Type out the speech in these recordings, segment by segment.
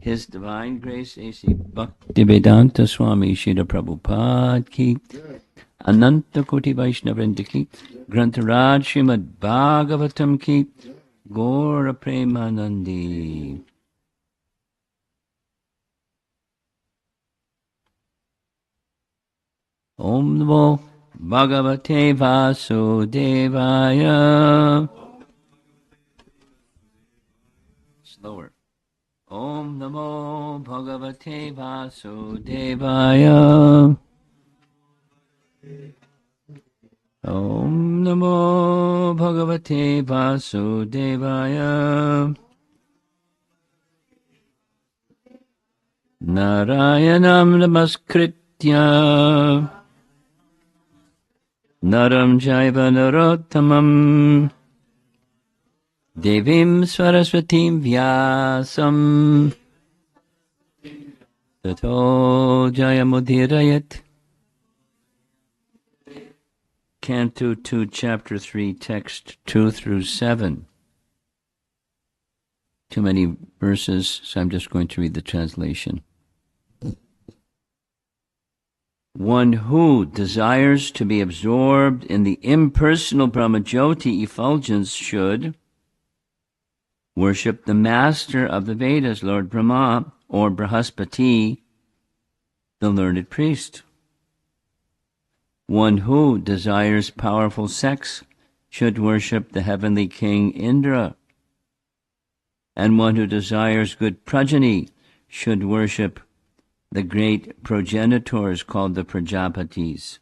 His Divine Grace A.C. Bhaktivedanta Swami Srila Prabhupada ki, Ananta Koti Vaishnavrinda ki, Grantaraj Srimad Bhagavatam ki, Gaura Premanandi. Om Namo Bhagavate Vasudevaya. Slower. Om Namo Bhagavate Vasudevaya. Om Namo Bhagavate Vasudevaya. Narayanam Namaskritya Naram Jaiva Narottamam Devim Saraswatim Vyasam Tato Jayamudirayat Canto 2, Chapter 3, Text 2 through 7. Too many verses, so I'm just going to read the translation. One who desires to be absorbed in the impersonal Brahmajyoti effulgence should worship the master of the Vedas, Lord Brahma, or Brahaspati, the learned priest. One who desires powerful sex should worship the heavenly king Indra. And one who desires good progeny should worship the great progenitors called the Prajapatis.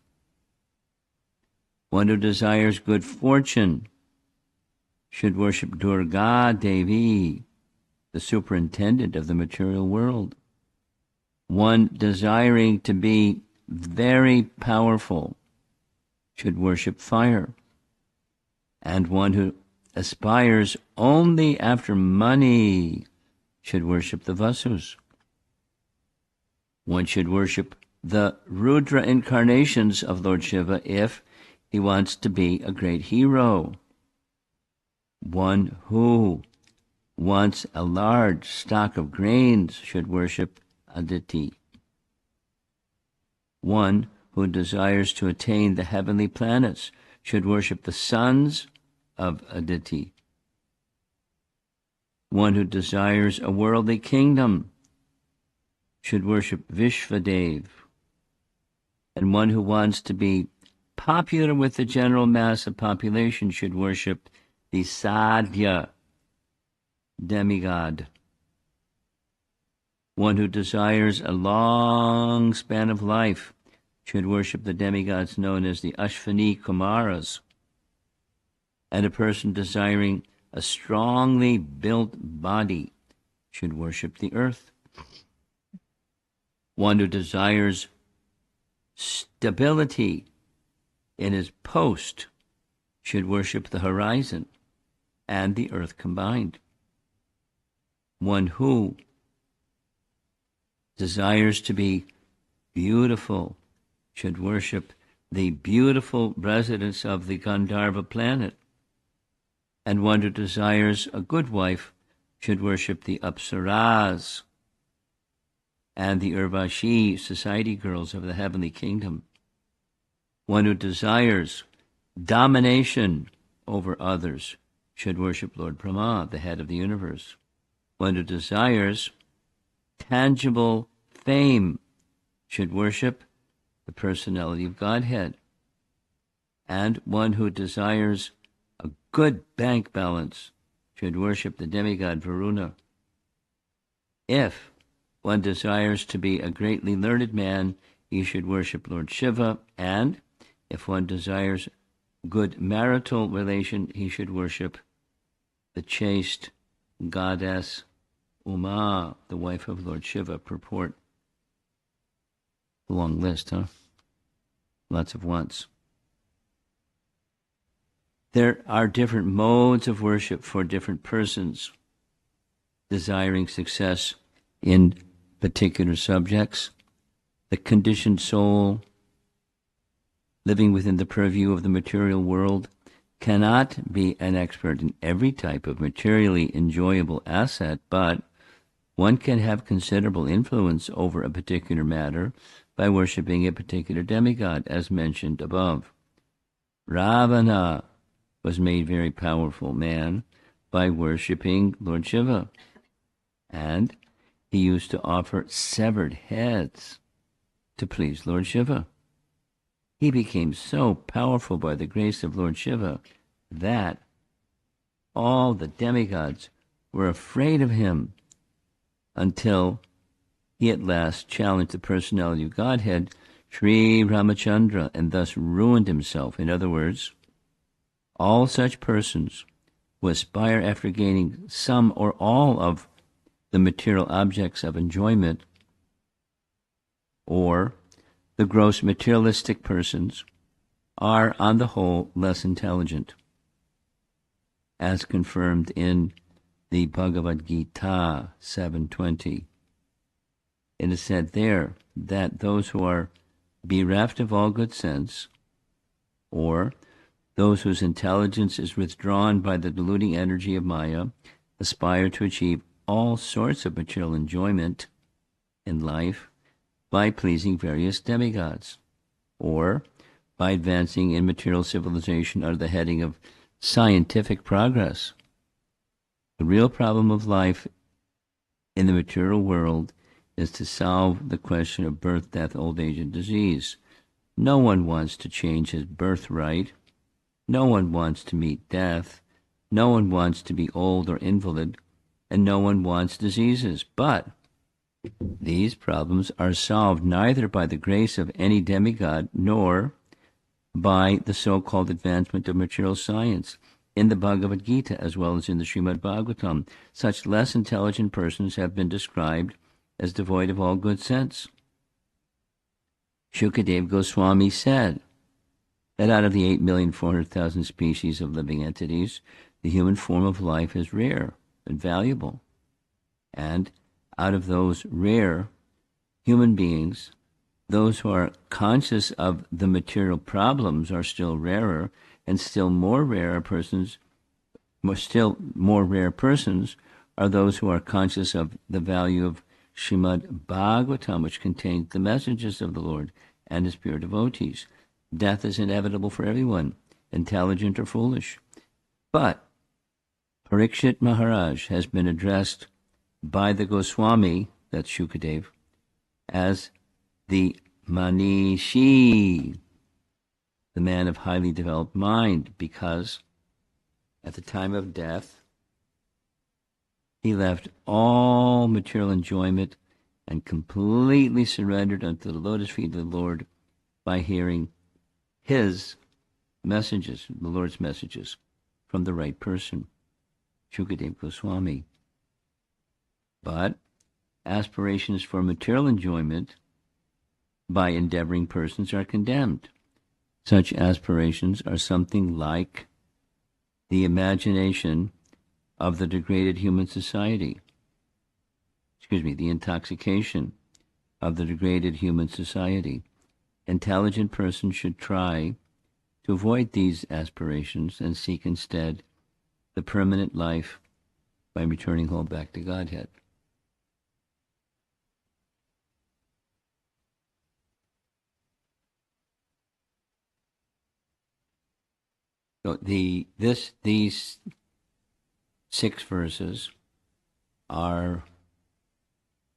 One who desires good fortune should worship Durga Devi, the superintendent of the material world. One desiring to be very powerful should worship fire. And one who aspires only after money should worship the Vasus. One should worship the Rudra incarnations of Lord Shiva if he wants to be a great hero. One who wants a large stock of grains should worship Aditi. One who desires to attain the heavenly planets should worship the sons of Aditi. One who desires a worldly kingdom should worship Vishvadev. And one who wants to be popular with the general mass of population should worship the Sadhya demigod. One who desires a long span of life should worship the demigods known as the Ashvini Kumaras. And a person desiring a strongly built body should worship the earth. One who desires stability in his post should worship the horizon and the earth combined. One who desires to be beautiful should worship the beautiful residents of the Gandharva planet. And one who desires a good wife should worship the Apsaras and the Urvashi society girls of the heavenly kingdom. One who desires domination over others should worship Lord Brahma, the head of the universe. One who desires tangible fame should worship the personality of Godhead. And one who desires a good bank balance should worship the demigod Varuna. If one desires to be a greatly learned man, he should worship Lord Shiva, and if one desires good marital relation, he should worship the chaste goddess Uma, the wife of Lord Shiva. Purport. Long list, huh? Lots of wants. There are different modes of worship for different persons desiring success in particular subjects. The conditioned soul, living within the purview of the material world, cannot be an expert in every type of materially enjoyable asset, but one can have considerable influence over a particular matter by worshiping a particular demigod, as mentioned above. Ravana was made very powerful man by worshiping Lord Shiva, and he used to offer severed heads to please Lord Shiva. He became so powerful by the grace of Lord Shiva that all the demigods were afraid of him until he at last challenged the personality of Godhead, Sri Ramachandra, and thus ruined himself. In other words, all such persons who aspire after gaining some or all of the material objects of enjoyment, or the gross materialistic persons, are on the whole less intelligent, as confirmed in the Bhagavad Gita 7:20. It is said there that those who are bereft of all good sense Or those whose intelligence is withdrawn by the deluding energy of Maya aspire to achieve all sorts of material enjoyment in life by pleasing various demigods, or by advancing in material civilization under the heading of scientific progress. The real problem of life in the material world is to solve the question of birth, death, old age, and disease. No one wants to change his birthright. No one wants to meet death. No one wants to be old or invalid, and no one wants diseases. But these problems are solved neither by the grace of any demigod nor by the so-called advancement of material science. In the Bhagavad Gita, as well as in the Srimad Bhagavatam, such less intelligent persons have been described as devoid of all good sense. Shukadeva Goswami said that out of the 8,400,000 species of living entities, the human form of life is rare and valuable. And out of those rare human beings, those who are conscious of the material problems are still rarer, and still more rare persons are those who are conscious of the value of Srimad Bhagavatam, which contains the messages of the Lord and his pure devotees. Death is inevitable for everyone, intelligent or foolish. But Parikshit Maharaj has been addressed by the Goswami, that's Shukadev, as the Manishi, the man of highly developed mind, because at the time of death, he left all material enjoyment and completely surrendered unto the lotus feet of the Lord by hearing his messages, the Lord's messages, from the right person, Shukadeva Goswami. But aspirations for material enjoyment by endeavoring persons are condemned. Such aspirations are something like the imagination of the degraded human society. The intoxication of the degraded human society. Intelligent persons should try to avoid these aspirations and seek instead the permanent life by returning home back to Godhead. So these 6 verses are,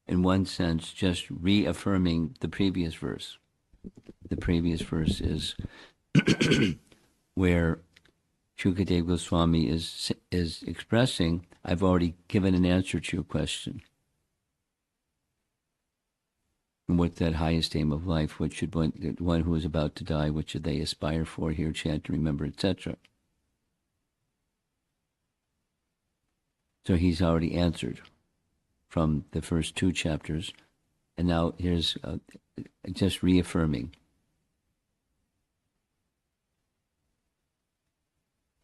in one sense, just reaffirming the previous verse. The previous verse is where Shukadeva Goswami is expressing, I've already given an answer to your question. And what's that highest aim of life? What should one who is about to die, what should they aspire for, hear, chant, remember, etc.? So he's already answered from the first 2 chapters, and now here's just reaffirming.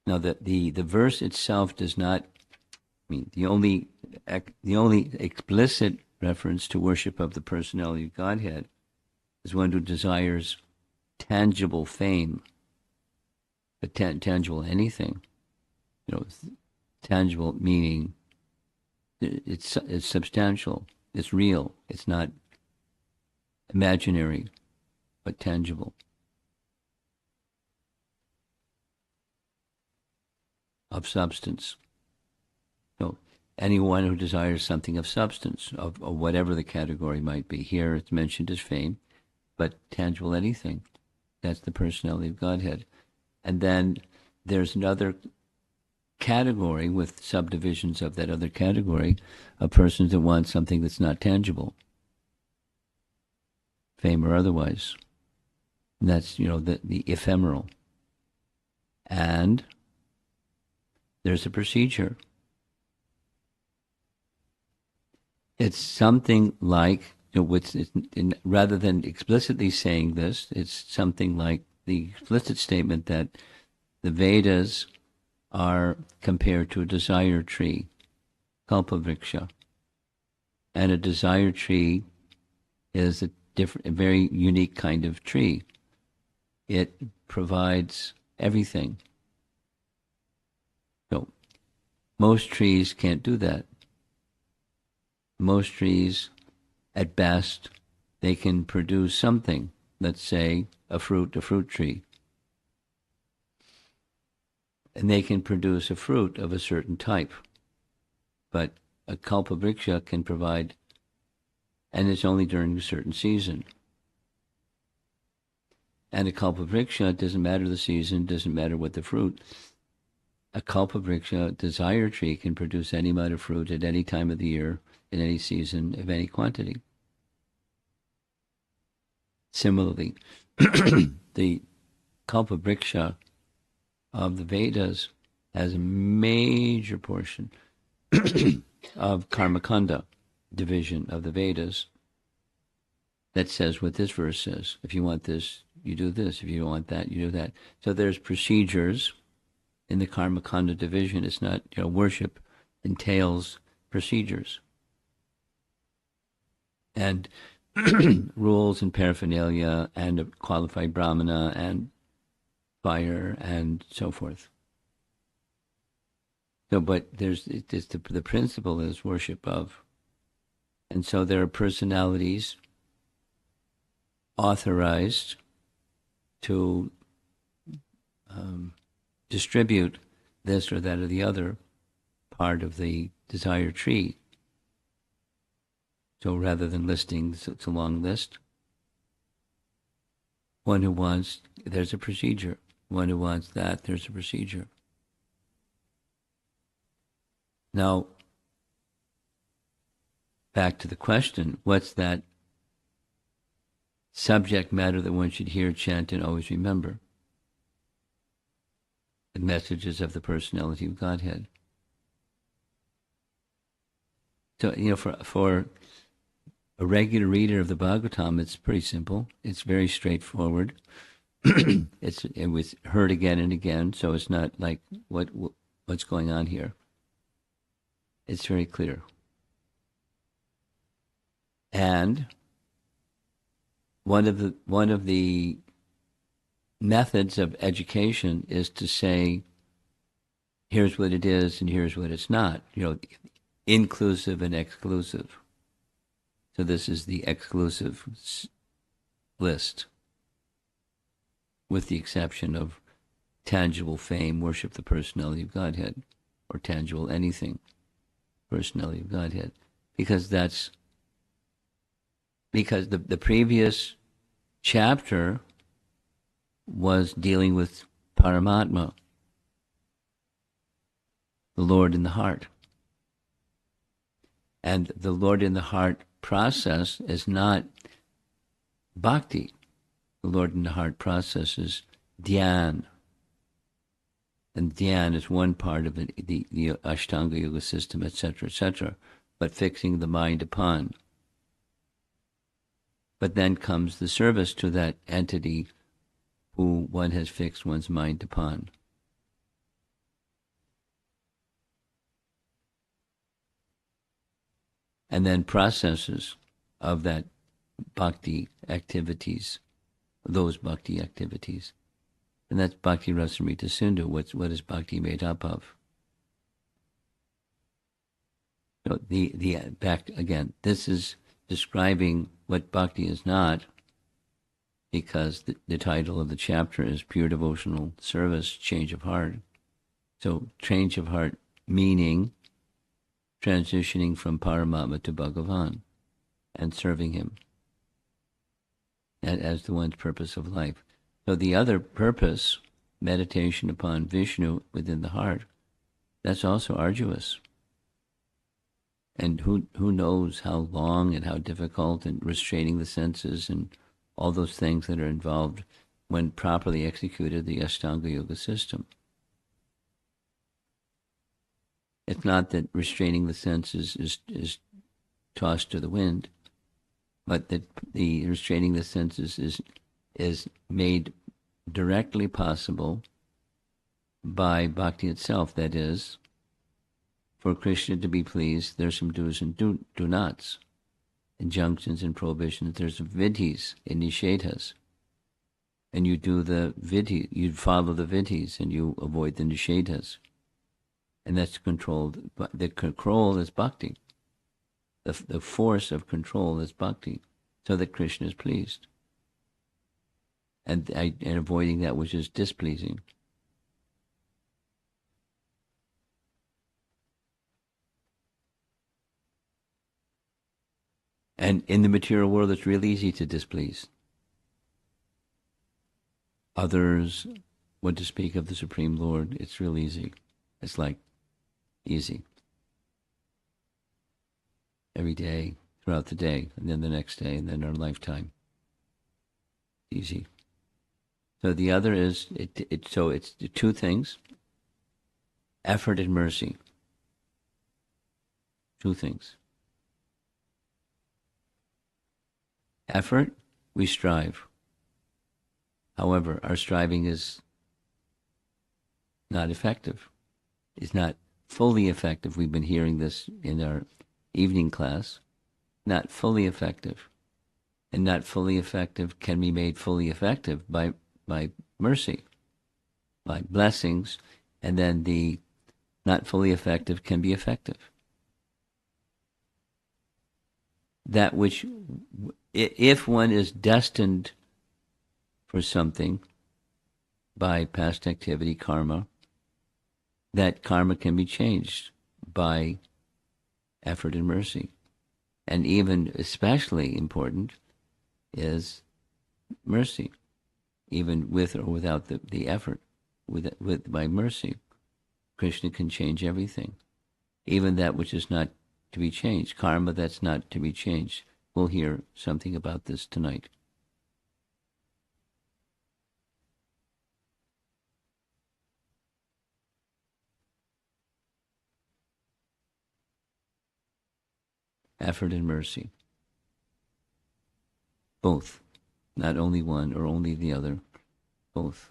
Now the verse itself does not, the only explicit reference to worship of the personality of Godhead is one who desires tangible fame, but tangible anything. Tangible meaning it's substantial, it's real, it's not imaginary, but tangible. Of substance. So anyone who desires something of substance, of whatever the category might be. Here it's mentioned as fame, but tangible anything. That's the personality of Godhead. And then there's another category with subdivisions of that other category of persons that want something that's not tangible, fame or otherwise. And that's, the ephemeral. And there's a procedure. It's something like, rather than explicitly saying this, it's something like the explicit statement that the Vedas are compared to a desire tree, kalpavriksha. And a desire tree is a very unique kind of tree. it provides everything. So most trees can't do that. Most trees, at best, they can produce something. Let's say a fruit tree. And they can produce a fruit of a certain type. But a kalpavriksha can provide, and it's only during a certain season. And a kalpavriksha, doesn't matter the season, doesn't matter what the fruit. A kalpavriksha, desire tree, can produce any amount of fruit at any time of the year, in any season, of any quantity. Similarly, the kalpavriksha of the Vedas has a major portion of karmakanda division of the Vedas that says what this verse says. If you want this, you do this. If you don't want that, you do that. So there's procedures in the karmakanda division. It's not, worship entails procedures and rules and paraphernalia and a qualified brahmana and fire and so forth. So, but the principle is worship of. And so there are personalities authorized to distribute this or that or the other part of the desire tree. So rather than listing, it's a long list. One who wants, there's a procedure. One who wants that, there's a procedure. Now, back to the question, what's that subject matter that one should hear, chant, and always remember? The messages of the personality of Godhead. So, for a regular reader of the Bhagavatam, it's pretty simple. It's very straightforward. It was heard again and again, so it's not like what's going on here. It's very clear. And one of the methods of education is to say, here's what it is and here's what it's not. Inclusive and exclusive. So this is the exclusive list, with the exception of tangible fame, worship the personality of Godhead, or tangible anything, personality of Godhead, because the previous chapter was dealing with Paramatma, the Lord in the heart. And the Lord in the heart process is not bhakti. The Lord in the heart process is dhyan. And dhyan is one part of the Ashtanga Yoga system, etc., but fixing the mind upon. But then comes the service to that entity who one has fixed one's mind upon. And then processes of that bhakti activities, those bhakti activities. And that's Bhakti Rasamrita Sindhu. What is bhakti made up of? So back again, this is describing what bhakti is not, because the title of the chapter is Pure Devotional Service, Change of Heart. So change of heart meaning transitioning from Paramatma to Bhagavan and serving him as the one's purpose of life. So the other purpose, meditation upon Vishnu within the heart, that's also arduous. And who knows how long and how difficult, and restraining the senses and all those things that are involved when properly executed the Ashtanga Yoga system. It's not that restraining the senses is tossed to the wind, but that the restraining the senses is made directly possible by bhakti itself. That is, for Krishna to be pleased, there's some do's and do nots, injunctions and prohibitions. There's vidhis and nishedhas. and you do the vidhi, you follow the vidhis, and you avoid the nishedas. And that's controlled. But the control is bhakti. The force of control is bhakti, so that Krishna is pleased. And avoiding that which is displeasing. And in the material world, it's real easy to displease others. What to speak of the Supreme Lord? It's real easy. It's like easy. Every day, throughout the day, and then the next day, and then our lifetime. Easy. So the other is, so it's two things, effort and mercy. Two things. Effort, we strive. However, our striving is not effective. It's not fully effective. We've been hearing this in our evening class. Not fully effective. And not fully effective can be made fully effective by mercy, by blessings, and then the not fully effective can be effective. That which, if one is destined for something by past activity, karma, that karma can be changed by effort and mercy. And even especially important is mercy, even with or without the effort, by mercy. Krishna can change everything, even that which is not to be changed, karma that's not to be changed. We'll hear something about this tonight. Effort and mercy. Both. Not only one or only the other. Both.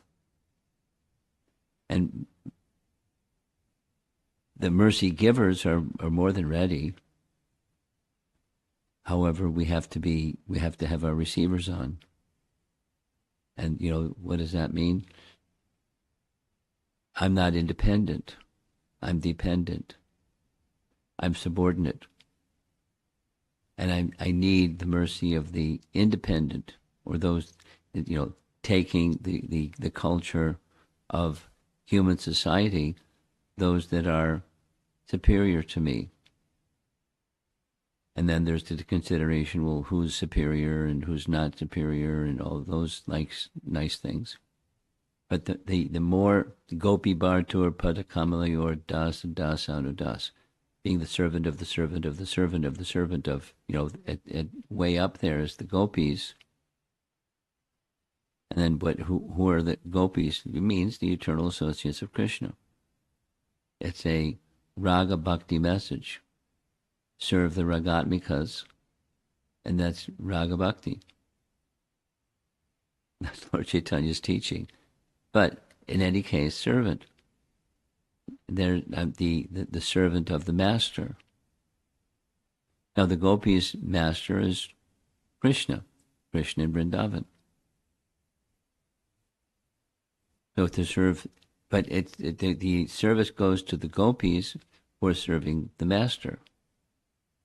And the mercy givers are more than ready. However, we have to have our receivers on. And what does that mean? I'm not independent. I'm dependent. I'm subordinate. And I need the mercy of the independent, or those, taking the culture of human society, those that are superior to me. And then there's the consideration, well, who's superior and who's not superior, and all those nice things. But the more gopi bhartur padakamalayur das anudas, being the servant of the servant of the servant of the servant of, way up there is the gopis. And then who are the gopis? It means the eternal associates of Krishna. It's a raga bhakti message. Serve the ragatmikas, and that's raga bhakti. That's Lord Chaitanya's teaching. But in any case, servant. They're the servant of the master. Now the gopis' master is Krishna in Vrindavan. So to serve, but the service goes to the gopis who are serving the master.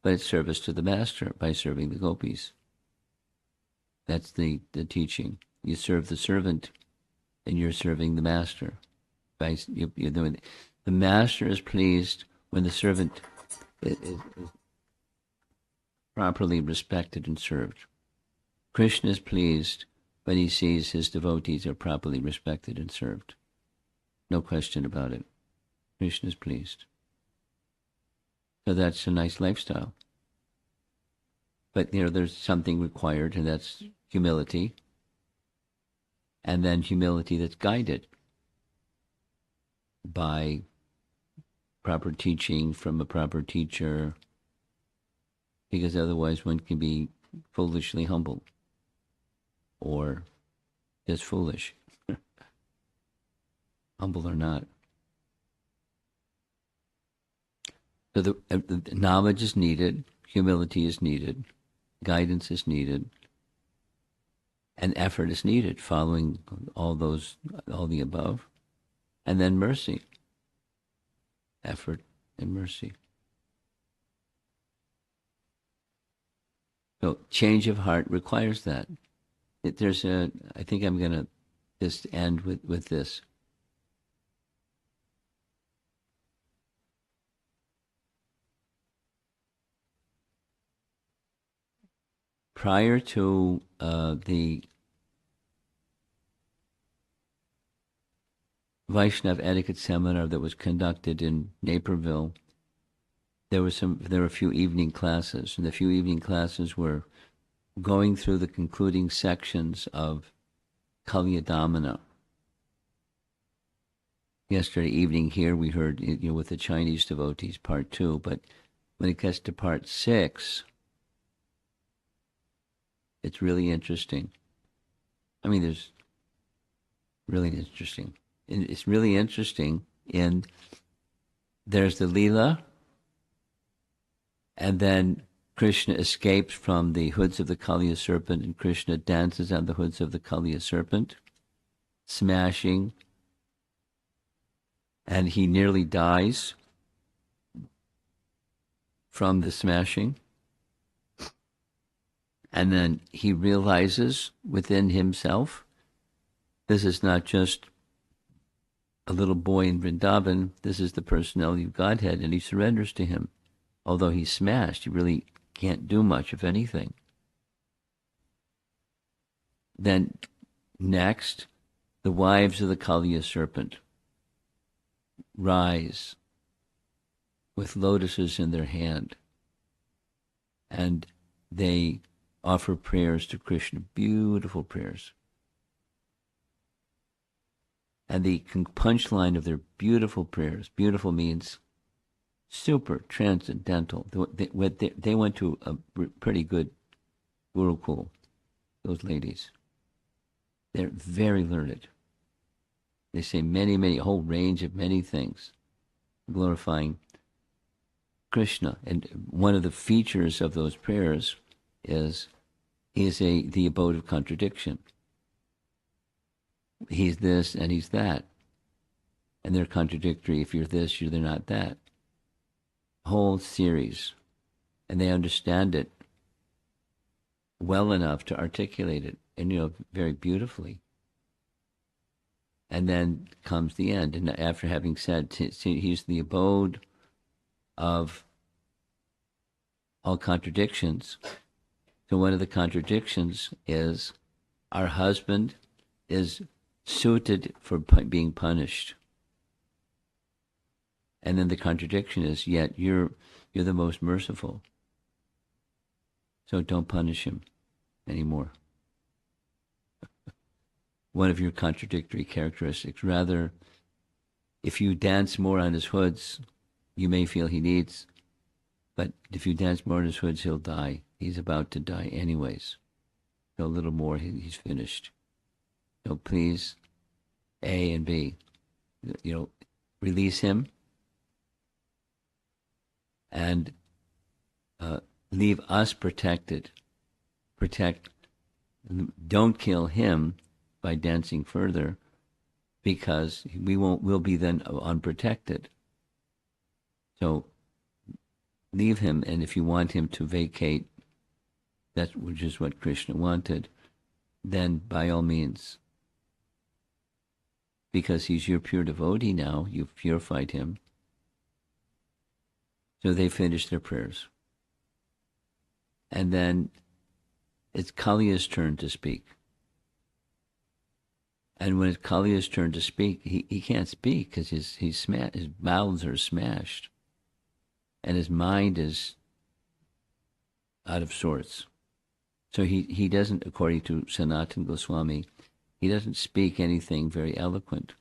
But it's service to the master by serving the gopis. That's the teaching. You serve the servant, and you're serving the master. The master is pleased when the servant is properly respected and served. Krishna is pleased when he sees his devotees are properly respected and served. No question about it. Krishna is pleased. So that's a nice lifestyle. But, there's something required, and that's humility. And then humility that's guided by proper teaching from a proper teacher, because otherwise one can be foolishly humble or just foolish, humble or not. So the knowledge is needed, humility is needed, guidance is needed, And effort is needed, following all the above. And then mercy, effort and mercy. So change of heart requires that. I think I'm going to just end with this. Prior to the Vaishnav etiquette seminar that was conducted in Naperville, there were a few evening classes, and the few evening classes were going through the concluding sections of Kalyadamana. Yesterday evening here we heard, with the Chinese devotees, part 2, but when it gets to part 6, it's really interesting. I mean, it's really interesting. And there's the Leela, and then Krishna escapes from the hoods of the Kaliya serpent, and Krishna dances on the hoods of the Kaliya serpent, smashing, and he nearly dies from the smashing. And then he realizes within himself, this is not just a little boy in Vrindavan, this is the personality of Godhead, and he surrenders to him. Although he's smashed, he really can't do much, if anything. Then next, the wives of the Kaliya serpent rise with lotuses in their hand, and they offer prayers to Krishna, beautiful prayers. And the punchline of their beautiful prayers, beautiful means super transcendental. They went to a pretty good Gurukul, those ladies. They're very learned. They say a whole range of many things, glorifying Krishna. And one of the features of those prayers is he is the abode of contradiction. He's this and he's that. And they're contradictory. If you're this, they're not that. Whole series. And they understand it well enough to articulate it, and very beautifully. And then comes the end. And after having said, he's the abode of all contradictions. So one of the contradictions is our husband is suited for being punished. And then the contradiction is, yet you're the most merciful. So don't punish him anymore. One of your contradictory characteristics. Rather, if you dance more on his hoods, you may feel he needs, but if you dance more on his hoods, he'll die. He's about to die anyways. So a little more, he's finished. So please, A and B, release him and leave us protected. Don't kill him by dancing further, because we'll be then unprotected. So leave him, and if you want him to vacate, which is what Krishna wanted, then by all means. Because he's your pure devotee now, you've purified him. So they finished their prayers. And then it's Kaliya's turn to speak. And when it's Kaliya's turn to speak, he can't speak because his mouths are smashed. And his mind is out of sorts. So he doesn't, according to Sanatana Goswami, he doesn't speak anything very eloquent.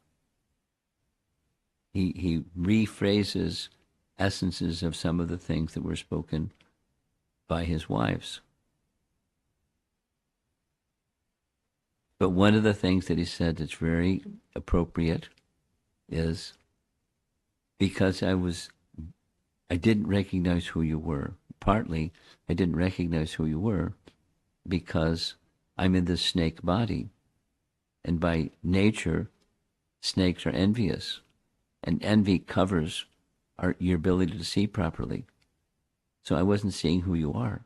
He rephrases essences of some of the things that were spoken by his wives. But one of the things that he said that's very appropriate is, because I didn't recognize who you were. Partly, I didn't recognize who you were because I'm in this snake body. And by nature, snakes are envious. And envy covers your ability to see properly. So I wasn't seeing who you are.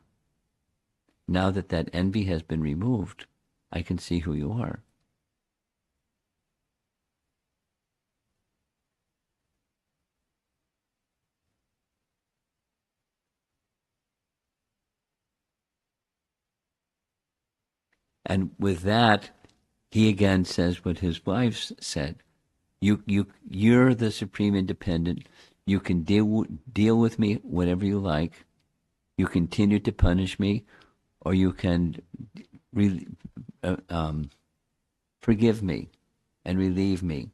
Now that that envy has been removed, I can see who you are. And with that, he again says what his wife said. You're the supreme independent. You can deal with me whatever you like. You continue to punish me, or you can forgive me and relieve me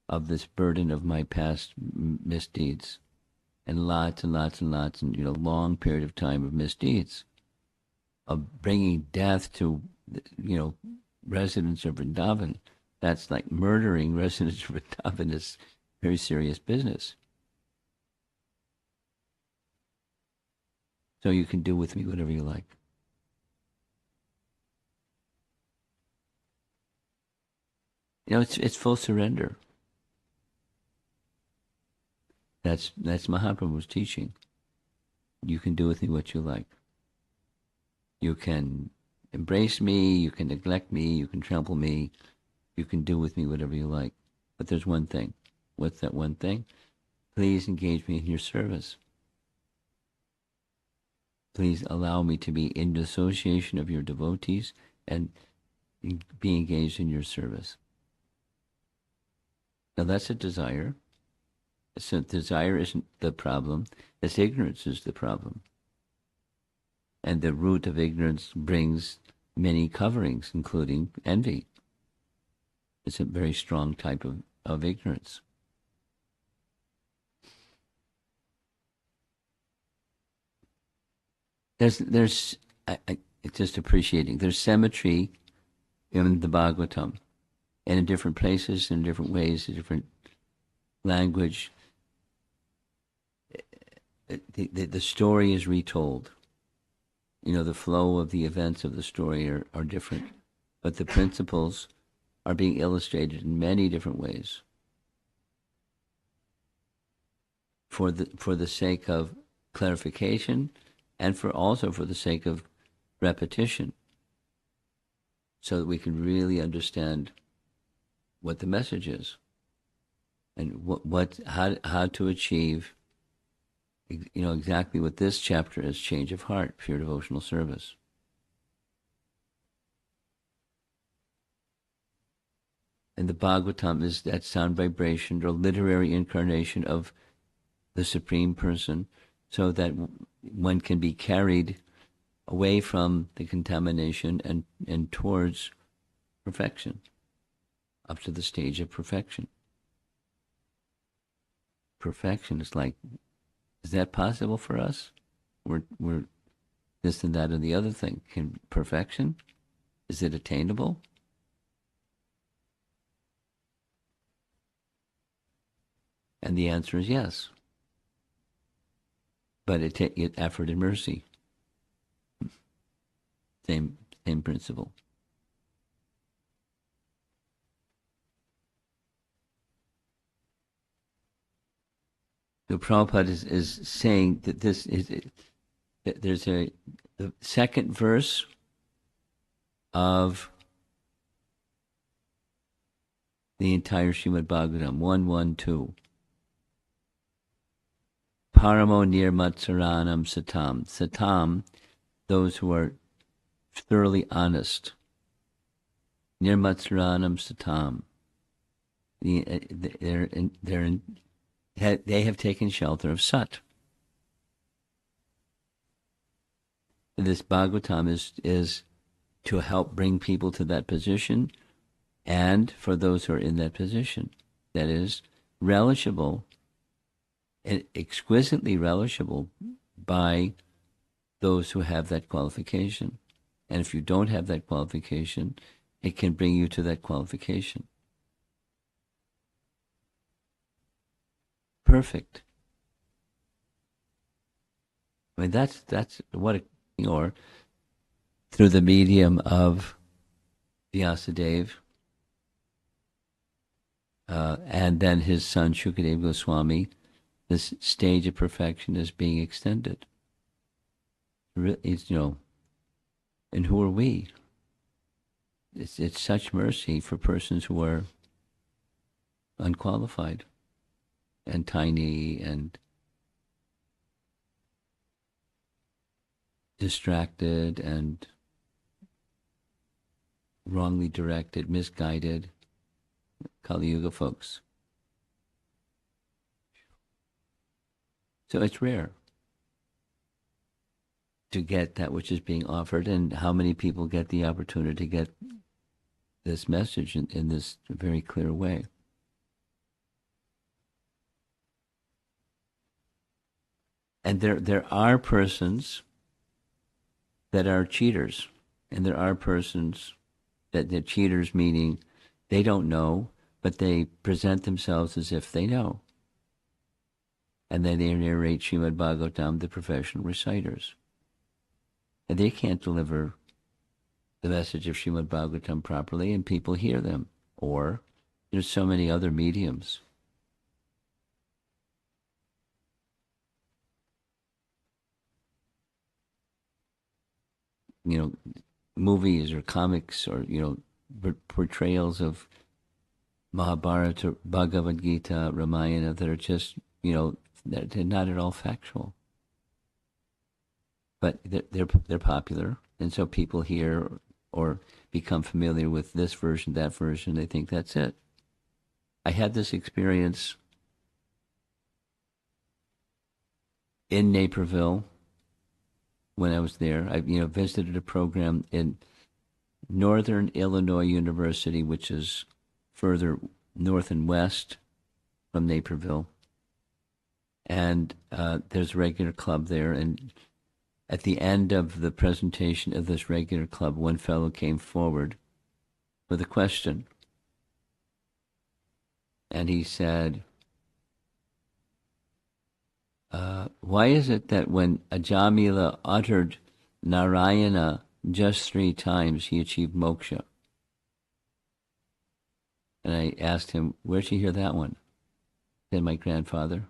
of this burden of my past misdeeds, and lots and lots and lots, and long period of time of misdeeds, of bringing death to residents of Vrindavan. That's like murdering residents of Vrindavan is very serious business. So you can do with me whatever you like. It's full surrender. That's Mahaprabhu's teaching. You can do with me what you like. You can embrace me, you can neglect me, you can trample me, you can do with me whatever you like. But there's one thing. What's that one thing? Please engage me in your service. Please allow me to be in the association of your devotees and be engaged in your service. Now that's a desire. So desire isn't the problem. It's ignorance is the problem. And the root of ignorance brings many coverings, including envy. It's a very strong type of ignorance. There's it's just appreciating. There's symmetry in the Bhagavatam, and in different places, in different ways, in different language. The story is retold. The flow of the events of the story are different, but the principles are being illustrated in many different ways for the sake of clarification and also for the sake of repetition, so that we can really understand what the message is and how to achieve exactly what this chapter is: change of heart, pure devotional service. And the Bhagavatam is that sound vibration or literary incarnation of the Supreme Person, so that one can be carried away from the contamination and towards perfection, up to the stage of perfection. Perfection is like, is that possible for us? We're this and that and the other thing. Can perfection? Is it attainable? And the answer is yes. But it takes effort and mercy. Same principle. So Prabhupada is saying that that there's the second verse of the entire Srimad Bhagavatam, 112. Paramo nirmatsaranam satam. Satam, those who are thoroughly honest. Nirmatsaranam satam. They have taken shelter of Sat. This Bhagavatam is to help bring people to that position, and for those who are in that position, that is relishable, and exquisitely relishable by those who have that qualification. And if you don't have that qualification, it can bring you to that qualification. Perfect. I mean, that's what or through the medium of Vyasadeva, and then his son Shukadeva Goswami, this stage of perfection is being extended. It's, and who are we? It's such mercy for persons who are unqualified and tiny and distracted and wrongly directed, misguided. Kali Yuga folks. So it's rare to get that which is being offered, and how many people get the opportunity to get this message in this very clear way. And there are persons that are cheaters, and there are persons that they're cheaters, meaning they don't know, but they present themselves as if they know. And then they narrate Srimad Bhagavatam, the professional reciters. And they can't deliver the message of Srimad Bhagavatam properly, and people hear them. Or there's so many other mediums. Movies or comics or, portrayals of Mahabharata, Bhagavad Gita, Ramayana that are just, they're not at all factual. But they're popular, and so people hear or become familiar with this version, that version. They think that's it. I had this experience in Naperville when I was there. I visited a program in Northern Illinois University, which is further north and west from Naperville. And there's a regular club there. And at the end of the presentation of this regular club, one fellow came forward with a question. And he said, why is it that when Ajamila uttered Narayana just 3 times, he achieved moksha? And I asked him, where'd you hear that one? He said, my grandfather.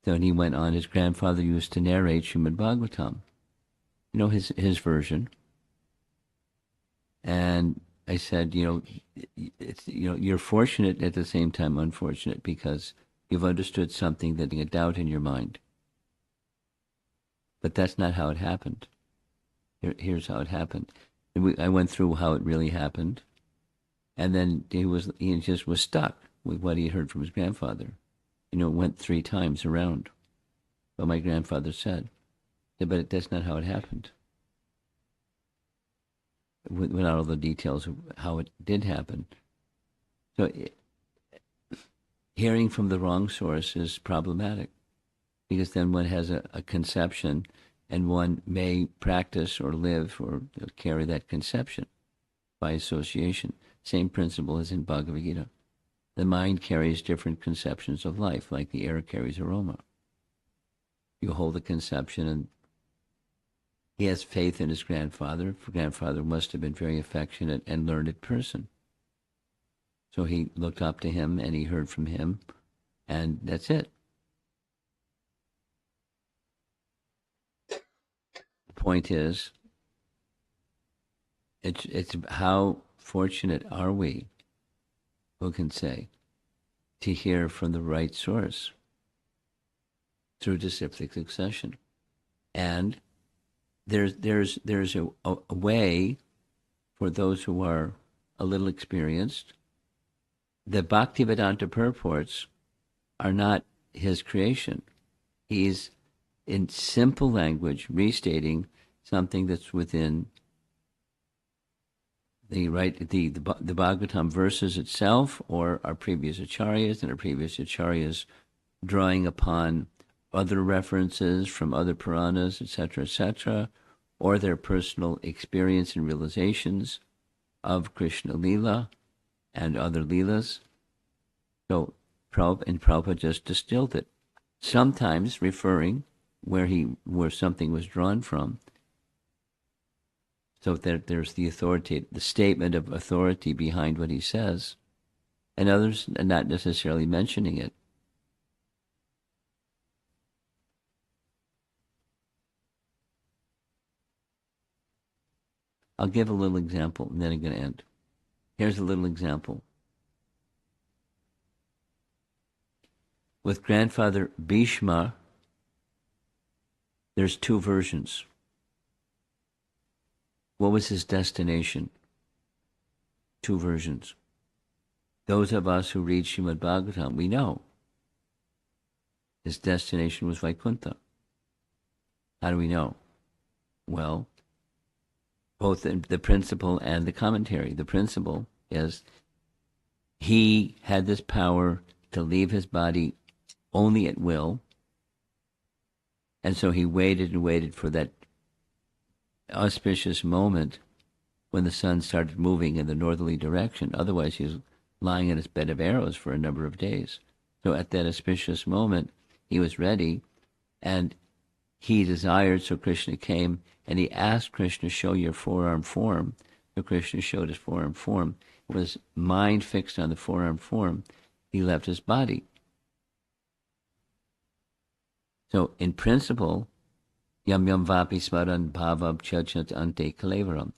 So he went on, his grandfather used to narrate Srimad Bhagavatam, his version. And I said, it's, you're fortunate at the same time unfortunate, because you've understood something that a doubt in your mind. But that's not how it happened. Here's how it happened. And I went through how it really happened, and then he just was stuck with what he heard from his grandfather. It went 3 times around what my grandfather said. But that's not how it happened. Without all the details of how it did happen. So hearing from the wrong source is problematic, because then one has a conception, and one may practice or live or carry that conception by association. Same principle as in Bhagavad Gita. The mind carries different conceptions of life, like the air carries aroma. You hold a conception, and he has faith in his grandfather. His grandfather must have been very affectionate and learned person. So he looked up to him, and he heard from him, and that's it. The point is, it's how fortunate are we, who can say, to hear from the right source through disciplic succession. And there's a way for those who are a little experienced. The Bhaktivedanta purports are not his creation. He's, in simple language, restating something that's within the Bhagavatam verses itself, or our previous acharyas, and our previous acharyas drawing upon other references from other Puranas, etc., or their personal experience and realizations of Krishna Lila and other Leelas. So Prabhupada just distilled it, sometimes referring where something was drawn from, So there's the authority, the statement of authority behind what he says, and others not necessarily mentioning it. I'll give a little example, and then I'm going to end. Here's a little example. With grandfather Bhishma, there's two versions. What was his destination? Two versions. Those of us who read Srimad Bhagavatam, we know his destination was Vaikuntha. How do we know? Well, both the principle and the commentary. The principle is he had this power to leave his body only at will, and so he waited and waited for that auspicious moment when the sun started moving in the northerly direction. Otherwise, he was lying in his bed of arrows for a number of days. So at that auspicious moment, he was ready, and he desired, so Krishna came, and he asked Krishna, show your forearm form. So Krishna showed his forearm form. With his mind fixed on the forearm form, he left his body. So in principle, yam yam vapi smaran bhavab chachat ante kalevaram.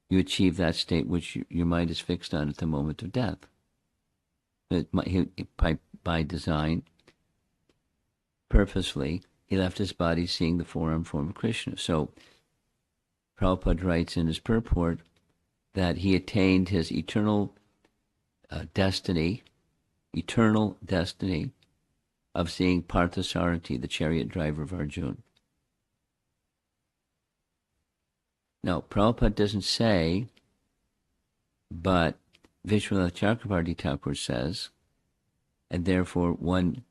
You achieve that state which your mind is fixed on at the moment of death. By design, purposefully, he left his body seeing the forearm form of Krishna. So Prabhupada writes in his purport that he attained his eternal destiny of seeing Parthasarathi, the chariot driver of Arjuna. Now, Prabhupada doesn't say, but Vishwanath Chakravarti Thakur says, and therefore one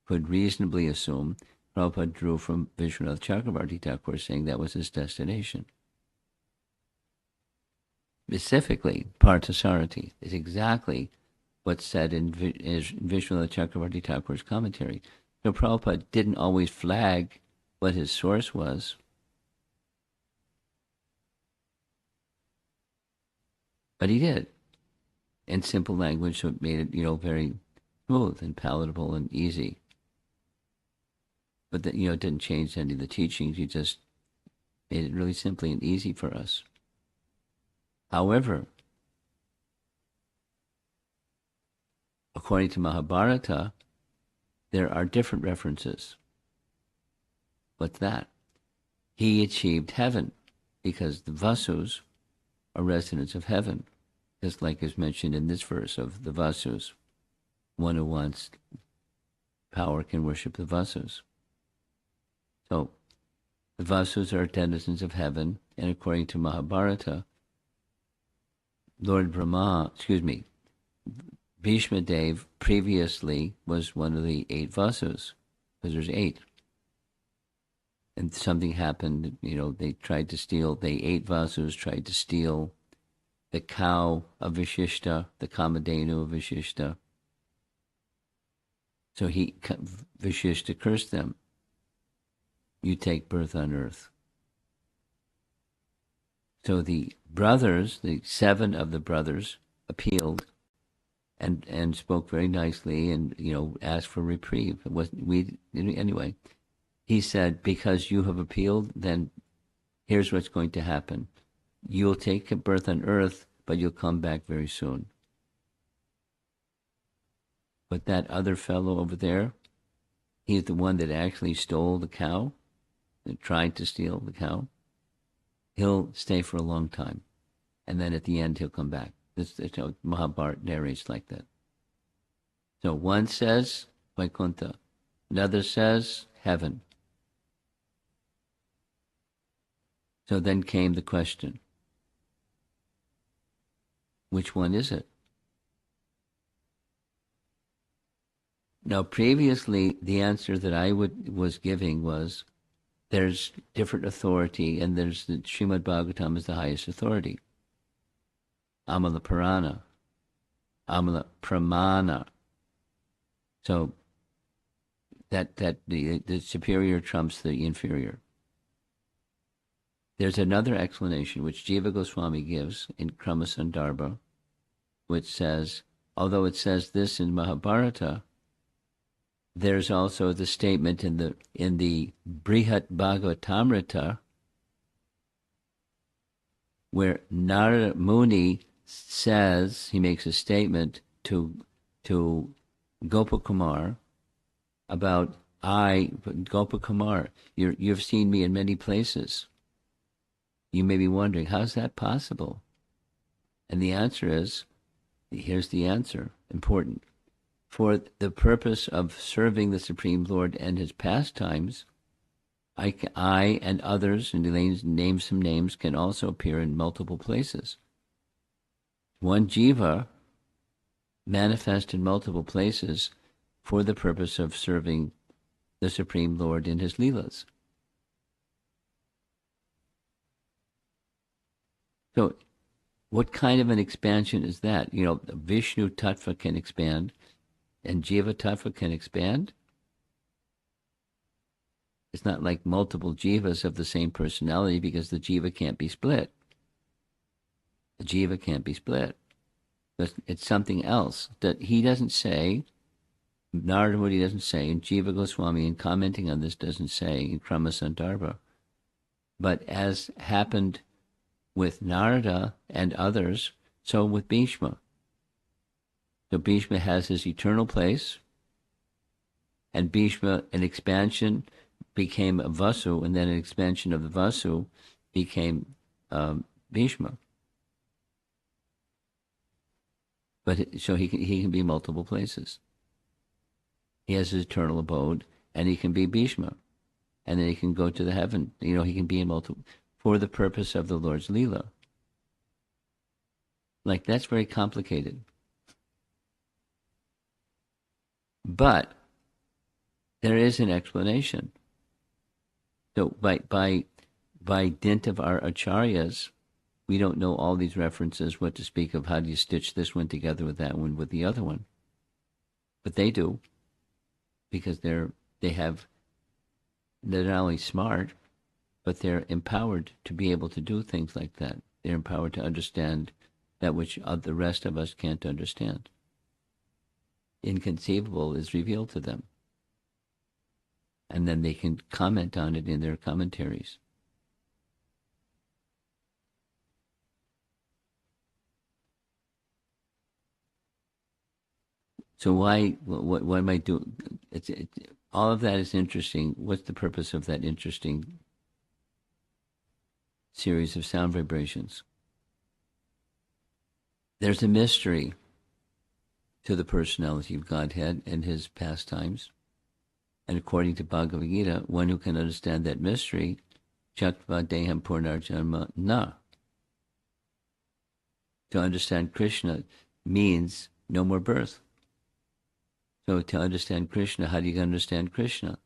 could reasonably assume Prabhupada drew from Vishwanath Chakravarti Thakur saying that was his destination. Specifically, Parthasarathi is exactly what's said in Vishwanath Chakravarti Thakur's commentary. So Prabhupada didn't always flag what his source was, but he did in simple language, so it made it, very smooth and palatable and easy. But that, it didn't change any of the teachings. He just made it really simply and easy for us. However, according to Mahabharata, there are different references. What's that? He achieved heaven because the Vasus are residents of heaven, just like is mentioned in this verse of the Vasus. One who wants power can worship the Vasus. So, the Vasus are denizens of heaven, and according to Mahabharata, Bhishma Dev previously was one of the 8 Vasus, because there's 8. And something happened, they tried to steal, the 8 Vasus tried to steal the cow of Vishishta, the Kamadhenu of Vishishta. So Vishishta cursed them. You take birth on earth. So the brothers, the 7 of the brothers, appealed and spoke very nicely and, asked for reprieve. It wasn't, anyway. He said, because you have appealed, then here's what's going to happen. You'll take a birth on earth, but you'll come back very soon. But that other fellow over there, he's the one that actually stole the cow, and tried to steal the cow. He'll stay for a long time, and then at the end he'll come back. This Mahabharata narrates like that. So one says Vaikuntha, another says heaven. So then came the question, which one is it? Now, previously, the answer that I was giving was, there's different authority, and there's the Srimad Bhagavatam is the highest authority. Amala Purana, Amala Pramana. So that the superior trumps the inferior. There's another explanation which Jiva Goswami gives in Kramasandarbha, which says, although it says this in Mahabharata, there's also the statement in the Brihat Bhagavatamrita where Narada Muni says, he makes a statement to Gopakumar about, Gopakumar, you've seen me in many places. You may be wondering, how's that possible? And the answer is, here's the answer, important. For the purpose of serving the Supreme Lord and his pastimes, I and others, and he names some names, can also appear in multiple places. One jiva manifests in multiple places for the purpose of serving the Supreme Lord in his leelas. So what kind of an expansion is that? Vishnu Tattva can expand, and Jiva Tattva can expand. It's not like multiple jivas of the same personality, because the jiva can't be split. The jiva can't be split. It's something else that he doesn't say, Narada Muni doesn't say, and Jiva Goswami, in commenting on this, doesn't say in Kramasandarbha. But as happened with Narada and others, so with Bhishma. So Bhishma has his eternal place, and Bhishma, an expansion, became a Vasu, and then an expansion of the Vasu became Bhishma. But so he can be multiple places. He has his eternal abode, and he can be Bhishma, and then he can go to the heaven. He can be in multiple for the purpose of the Lord's Leela. Like, that's very complicated. But there is an explanation. So by dint of our acharyas, we don't know all these references, what to speak of, how do you stitch this one together with that one, with the other one. But they do, because they're not only smart, but they're empowered to be able to do things like that. They're empowered to understand that which the rest of us can't understand. Inconceivable is revealed to them. And then they can comment on it in their commentaries. So what am I doing? All of that is interesting. What's the purpose of that interesting series of sound vibrations? There's a mystery to the personality of Godhead and his pastimes. And according to Bhagavad Gita, one who can understand that mystery, Chakva Deham Purnarjanma Na. To understand Krishna means no more birth. So to understand Krishna, how do you understand Krishna?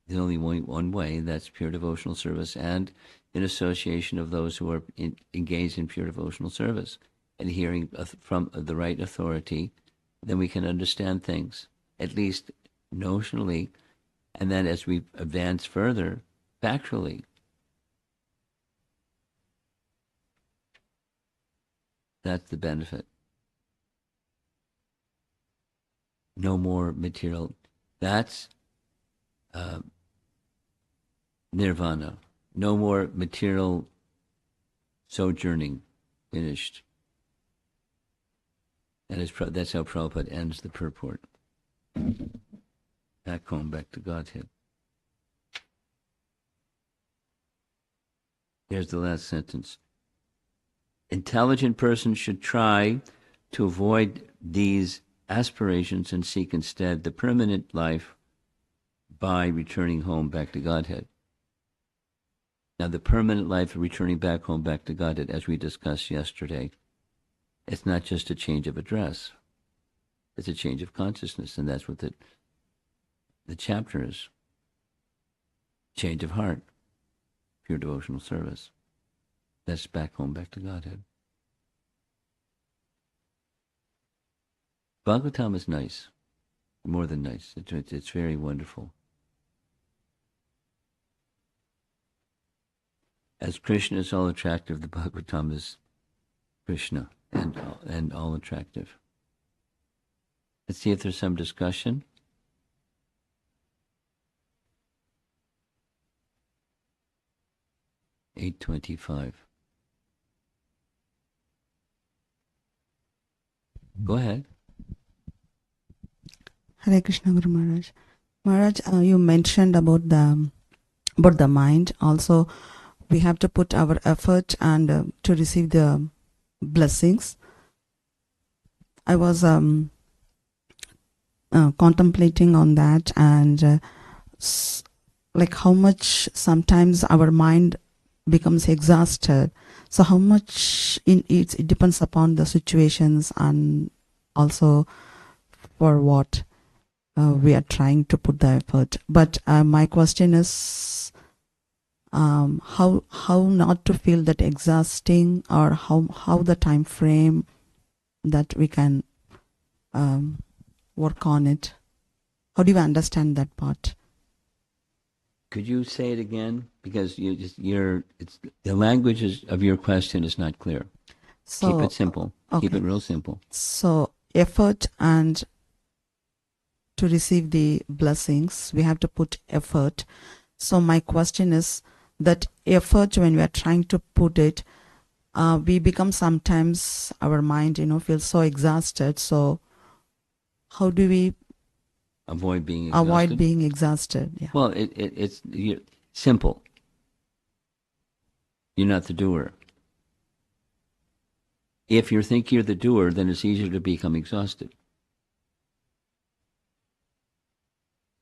There's only one way, that's pure devotional service, and in association of those who are engaged in pure devotional service, and hearing from the right authority, then we can understand things, at least notionally, and then as we advance further, factually. That's the benefit. No more material. That's nirvana. No more material sojourning. Finished. That's how Prabhupada ends the purport. Back home, back to Godhead. Here's the last sentence. Intelligent persons should try to avoid these aspirations and seek instead the permanent life by returning home back to Godhead. Now, the permanent life of returning back home back to Godhead, as we discussed yesterday, it's not just a change of address. It's a change of consciousness, and that's what the chapter is. Change of heart, pure devotional service. That's back home, back to Godhead. Bhagavatam is nice, more than nice. It's very wonderful. As Krishna is all attractive, the Bhagavatam is Krishna and all attractive. Let's see if there's some discussion. $8.25. Go ahead. Hare Krishna Guru Maharaj. Maharaj, you mentioned about the mind. Also, we have to put our effort and to receive the blessings. I was contemplating on that, and like how much sometimes our mind becomes exhausted. So how much it depends upon the situations and also for what we are trying to put the effort. But my question is, how not to feel that exhausting, or how the time frame that we can work on it. How do you understand that part? Could you say it again? Because the language of your question is not clear. So, keep it simple. Okay. Keep it real simple. So effort, and to receive the blessings, we have to put effort. So my question is that effort, when we are trying to put it, we become sometimes, our mind, feels so exhausted. So how do we avoid being exhausted? Yeah. Well, it's simple. You're not the doer. If you think you're the doer, then it's easier to become exhausted.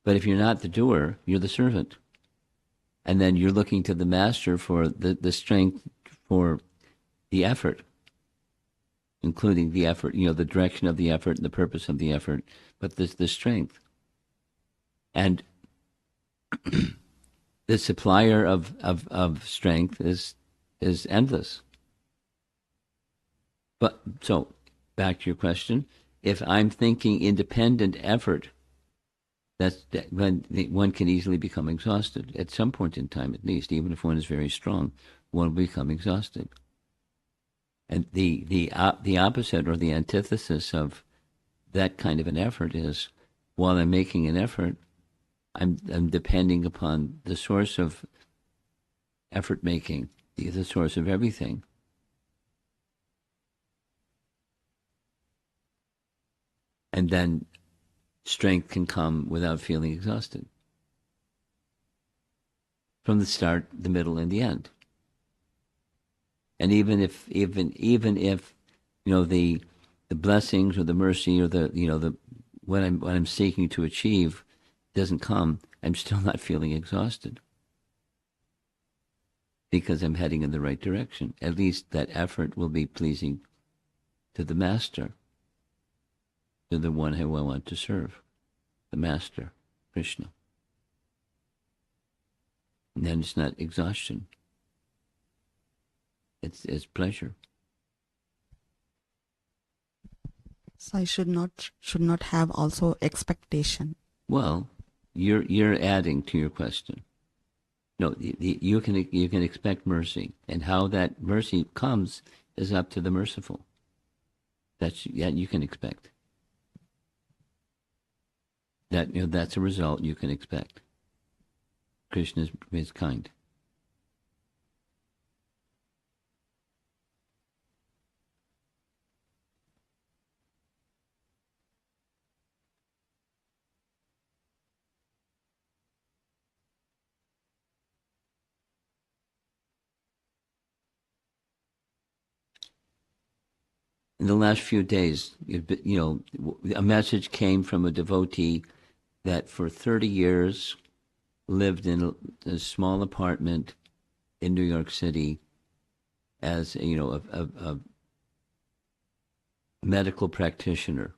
But if you're not the doer, you're the servant. And then you're looking to the master for the strength for the effort, including the effort, the direction of the effort and the purpose of the effort, but the strength. And the supplier of strength is endless. But so back to your question, if I'm thinking independent effort, that's when one can easily become exhausted at some point in time, at least. Even if one is very strong, one will become exhausted. And the opposite, or the antithesis of that kind of an effort, is while I'm making an effort, I'm depending upon the source of effort making, the source of everything. And then strength can come without feeling exhausted. From the start, the middle, and the end. And even if the blessings or the mercy or the what I'm seeking to achieve doesn't come, I'm still not feeling exhausted, because I'm heading in the right direction. At least that effort will be pleasing to the master, to the one who I want to serve, the master, Krishna. And then it's not exhaustion. It's pleasure. So I should not have also expectation. Well, you're adding to your question. No, you can expect mercy, and how that mercy comes is up to the merciful. That you can expect. That's a result you can expect. Krishna is kind. In the last few days, a message came from a devotee that for 30 years lived in a small apartment in New York City as a medical practitioner,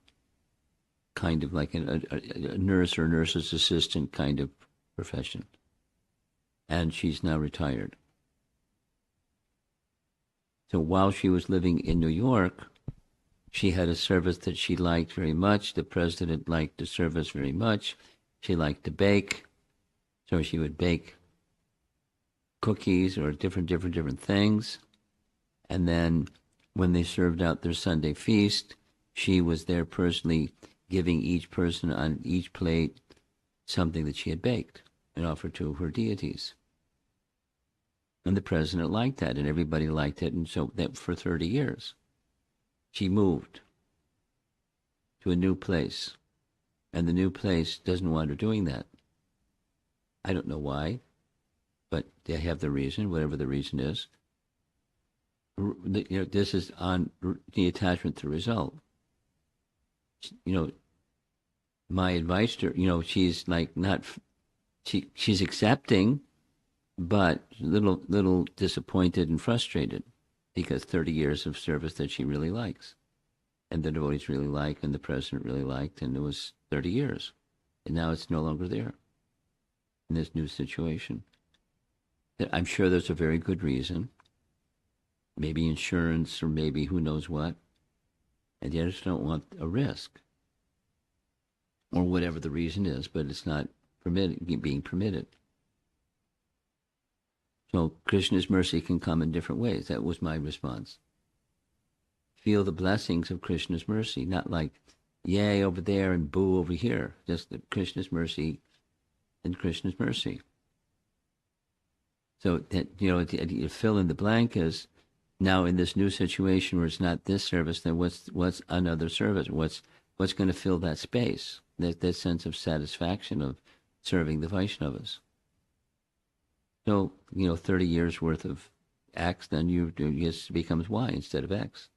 kind of like a nurse or nurse's assistant kind of profession. And she's now retired. So while she was living in New York, she had a service that she liked very much. The president liked the service very much. She liked to bake, so she would bake cookies or different things. And then when they served out their Sunday feast, she was there personally giving each person on each plate something that she had baked and offered to her deities. And the president liked that, and everybody liked it. And so that for 30 years, she moved to a new place. And the new place doesn't want her doing that. I don't know why, but they have the reason, whatever the reason is. This is on the attachment to result. My advice to her, she's like not, she's accepting, but little disappointed and frustrated because 30 years of service that she really likes, and the devotees really like, and the president really liked, and it was 30 years, and now it's no longer there in this new situation. I'm sure there's a very good reason, maybe insurance or maybe who knows what, and they just don't want a risk or whatever the reason is, but it's not being permitted. So Krishna's mercy can come in different ways. That was my response. Feel the blessings of Krishna's mercy, not like yay over there and boo over here. Just Krishna's mercy and Krishna's mercy. So that you fill in the blank is now in this new situation where it's not this service, then what's another service? What's going to fill that space? That sense of satisfaction of serving the Vaishnavas. So 30 years worth of X, then it becomes Y instead of X.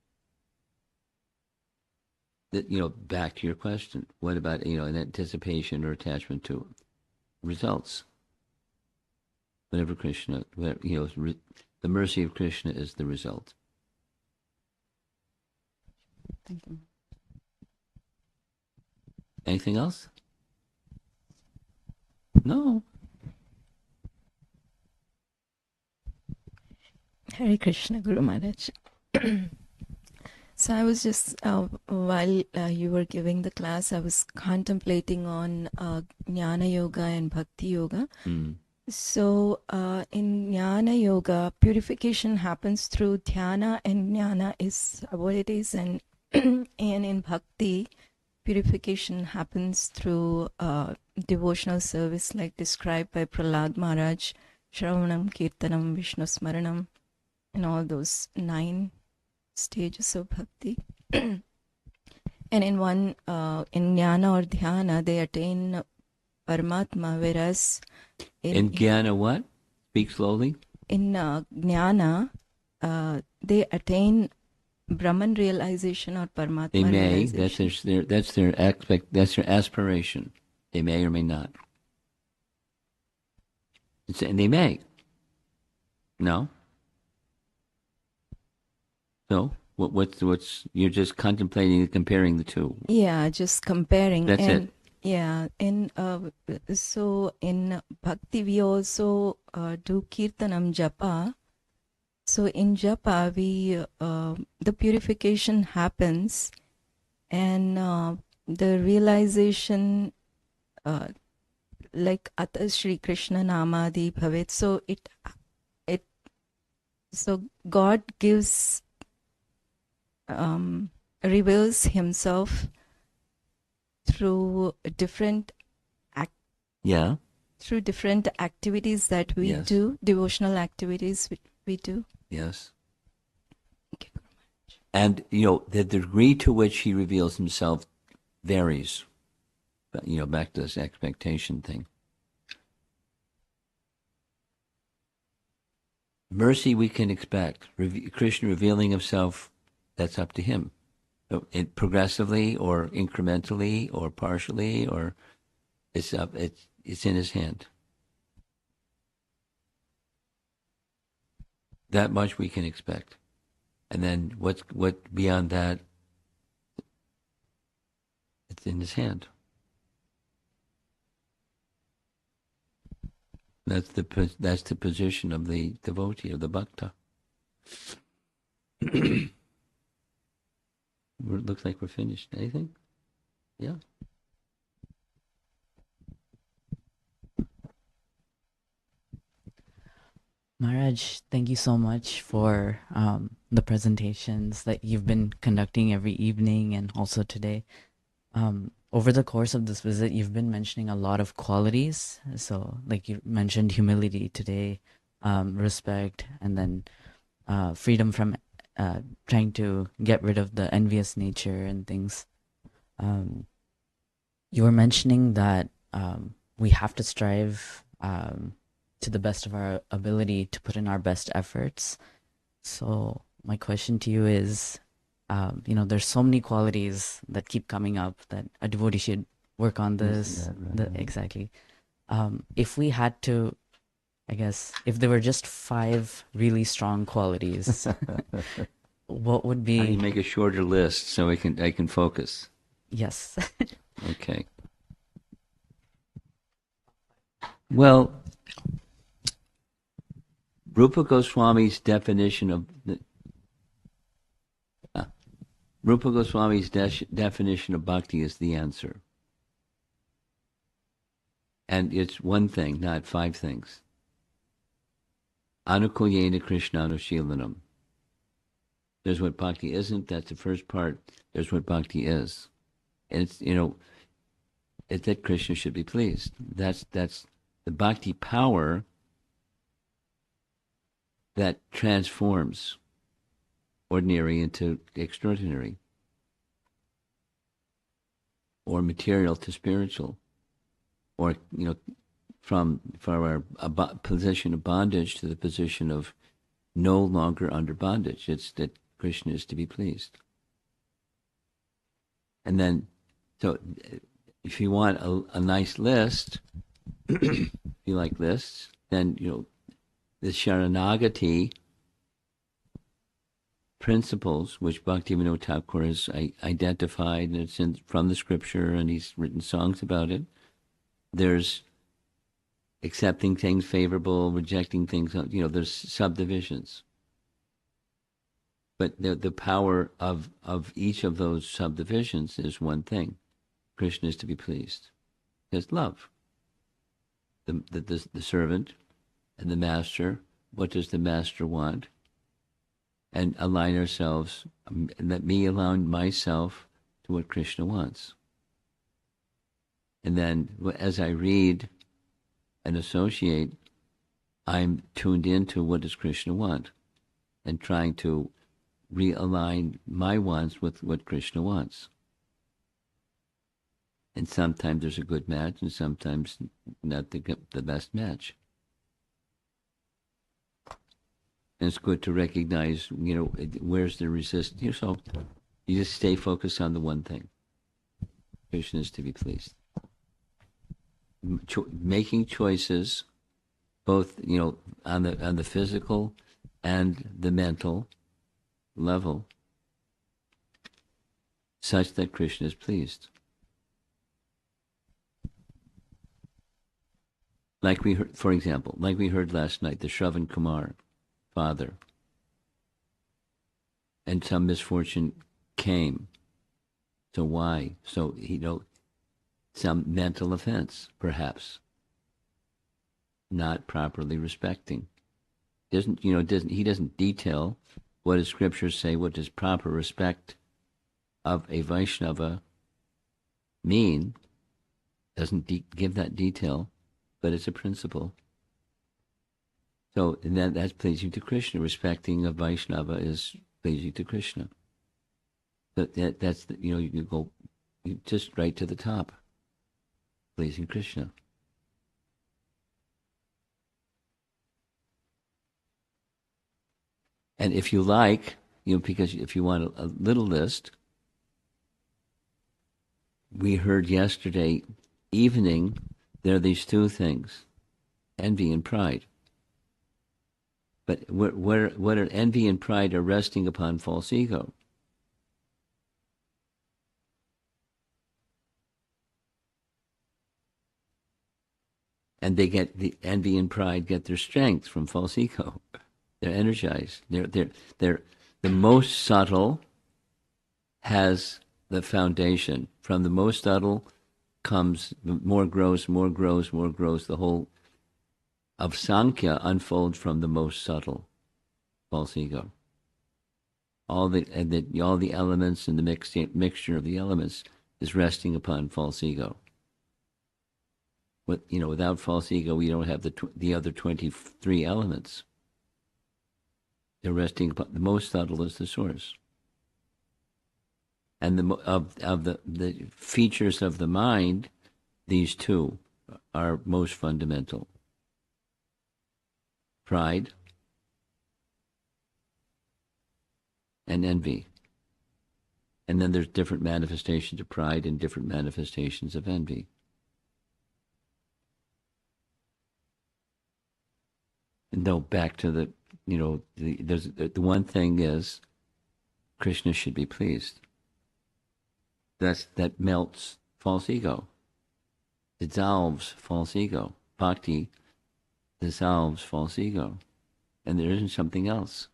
That back to your question, what about an anticipation or attachment to results? Whatever Krishna, the mercy of Krishna is the result. Thank you. Anything else? No. Hare Krishna, Guru Maharaj. So I was just, while you were giving the class, I was contemplating on Jnana Yoga and Bhakti Yoga. So in Jnana Yoga, purification happens through Dhyana, and Jnana is what it is. And in Bhakti, purification happens through devotional service like described by Prahlad Maharaj, Shravanam, Kirtanam, Vishnu Smaranam, and all those 9 stages of Bhakti. And in Jnana or Dhyana, they attain Paramatma, whereas in Jnana what? Speak slowly. In Jnana, they attain Brahman realization or Paramatma they may, realization. That's their aspiration. They may or may not. And they may. No? So, what's you're just contemplating and comparing the two. Yeah, just comparing. That's it. Yeah, so in Bhakti we also do Kirtanam Japa. So in Japa we the purification happens, and the realization like Ata Shri Krishna Namadi Bhavet. So so God gives reveals himself through different through different activities that we do, devotional activities we do. Yes. Thank you very much. And the degree to which he reveals himself varies. But back to this expectation thing. Mercy we can expect. Krishna revealing himself, that's up to him. So progressively or incrementally or partially, or it's in his hand. That much we can expect. And then what beyond that, it's in his hand. That's the position of the devotee, of the bhakta. Looks like we're finished. Anything? Yeah. Maharaj, thank you so much for the presentations that you've been conducting every evening and also today. Over the course of this visit, you've been mentioning a lot of qualities. So, like you mentioned, humility today, respect, and then freedom from trying to get rid of the envious nature and things. You were mentioning that we have to strive to the best of our ability to put in our best efforts. So my question to you is, there's so many qualities that keep coming up that a devotee should work on this. Exactly. If we had to, I guess, if there were just 5 really strong qualities, what would be? How do you make a shorter list so I can focus? Yes. Okay. Well, Rupa Goswami's definition of definition of bhakti is the answer. And it's one thing, not 5 things. Anukulyena Krishnanushilanam. There's what bhakti isn't, that's the first part. There's what bhakti is. And it's, it's that Krishna should be pleased. That's the bhakti power that transforms ordinary into extraordinary, or material to spiritual, or from our position of bondage to the position of no longer under bondage. It's that Krishna is to be pleased. And then, so if you want a nice list, if you like lists, then the Sharanagati principles, which Bhaktivinoda Thakur has identified, and it's from the scripture, and he's written songs about it. There's accepting things favorable, rejecting things, there's subdivisions. But the power of each of those subdivisions is one thing. Krishna is to be pleased. There's love. The servant and the master, what does the master want? And align ourselves, let me align myself to what Krishna wants. And then as I read and associate, I'm tuned into what does Krishna want, and trying to realign my wants with what Krishna wants. And sometimes there's a good match, and sometimes not the best match. And it's good to recognize, where's the resistance. So you just stay focused on the one thing. Krishna is to be pleased. Making choices, both on the physical and the mental level, such that Krishna is pleased. Like we heard, for example, like we heard last night, the Shravan Kumar father, and some misfortune came. So why? So some mental offense, perhaps, not properly respecting. He doesn't detail what does Scripture say, what does proper respect of a Vaishnava mean. Doesn't give that detail, but it's a principle. So that's pleasing to Krishna. Respecting a Vaishnava is pleasing to Krishna. That's you go just right to the top. Pleasing Krishna. And if you like, because if you want a little list, we heard yesterday evening there are these 2 things, envy and pride. But what are envy and pride are resting upon false ego. And they get the envy and pride get their strength from false ego. They're energized. They're the most subtle has the foundation. From the most subtle comes more grows. The whole of Sankhya unfolds from the most subtle false ego. All the elements and the mixture of the elements is resting upon false ego. Without false ego, we don't have the other 23 elements. They're resting upon the most subtle is the source, and the features of the mind, these two are most fundamental: pride and envy. And then there's different manifestations of pride and different manifestations of envy. And though back to the one thing is Krishna should be pleased. That melts false ego, dissolves false ego. Bhakti dissolves false ego, and there isn't something else.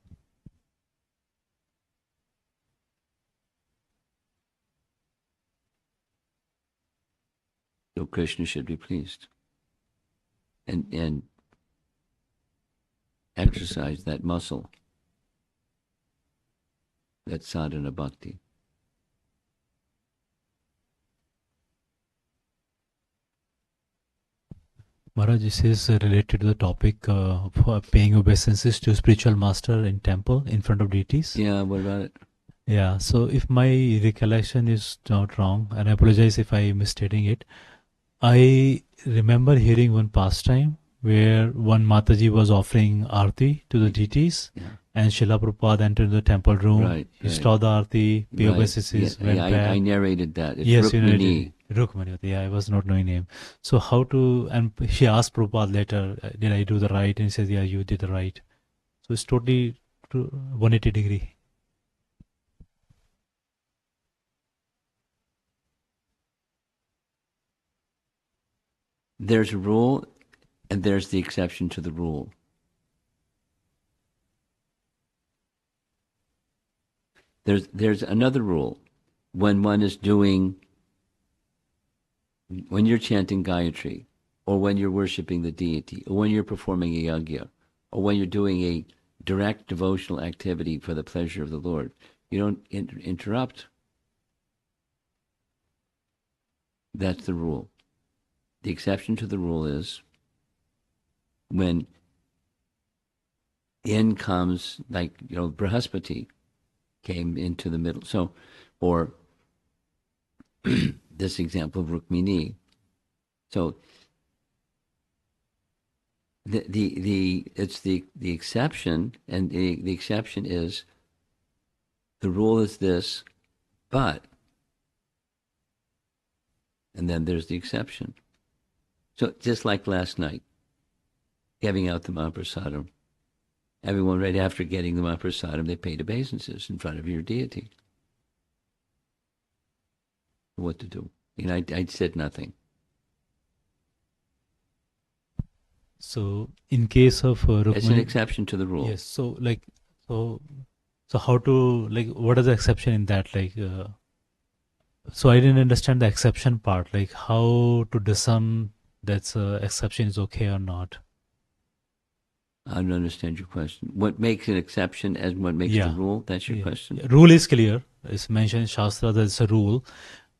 So Krishna should be pleased, and exercise that muscle, that sadhana bhakti. Maharaj, this is related to the topic of paying obeisances to spiritual master in temple in front of deities. Yeah, what about it? Yeah, so if my recollection is not wrong, and I apologize if I'm misstating it, I remember hearing one pastime where one Mataji was offering arti to the deities, and Srila Prabhupada entered the temple room. He saw the arti, pay obeisances, went back. I narrated that. It's Yes, Rukmini. you narrated. Rukmini, yeah, I was not knowing name. So and she asked Prabhupada later, did I do the right? And he says, yeah, you did the right. So it's totally 180 degree. There's a rule, and there's the exception to the rule. There's another rule. When you're chanting Gayatri, or when you're worshipping the deity, or when you're performing a yajna, or when you're doing a direct devotional activity for the pleasure of the Lord, you don't interrupt. That's the rule. The exception to the rule is when in comes, Brihaspati came into the middle. So, or this example of Rukmini. So it's the exception, and the exception is the rule is this, but, and then there's the exception. So just like last night, giving out the Mahaprasadam, everyone right after getting the Mahaprasadam, they paid obeisances in front of your deity. What to do? I said nothing. So in case of Rukmini, it's an exception to the rule. Yes. So so how to what is the exception in that? So I didn't understand the exception part. How to discern that's exception is okay or not. I don't understand your question. What makes an exception as what makes the rule? That's your question? Rule is clear. It's mentioned in Shastra that it's a rule.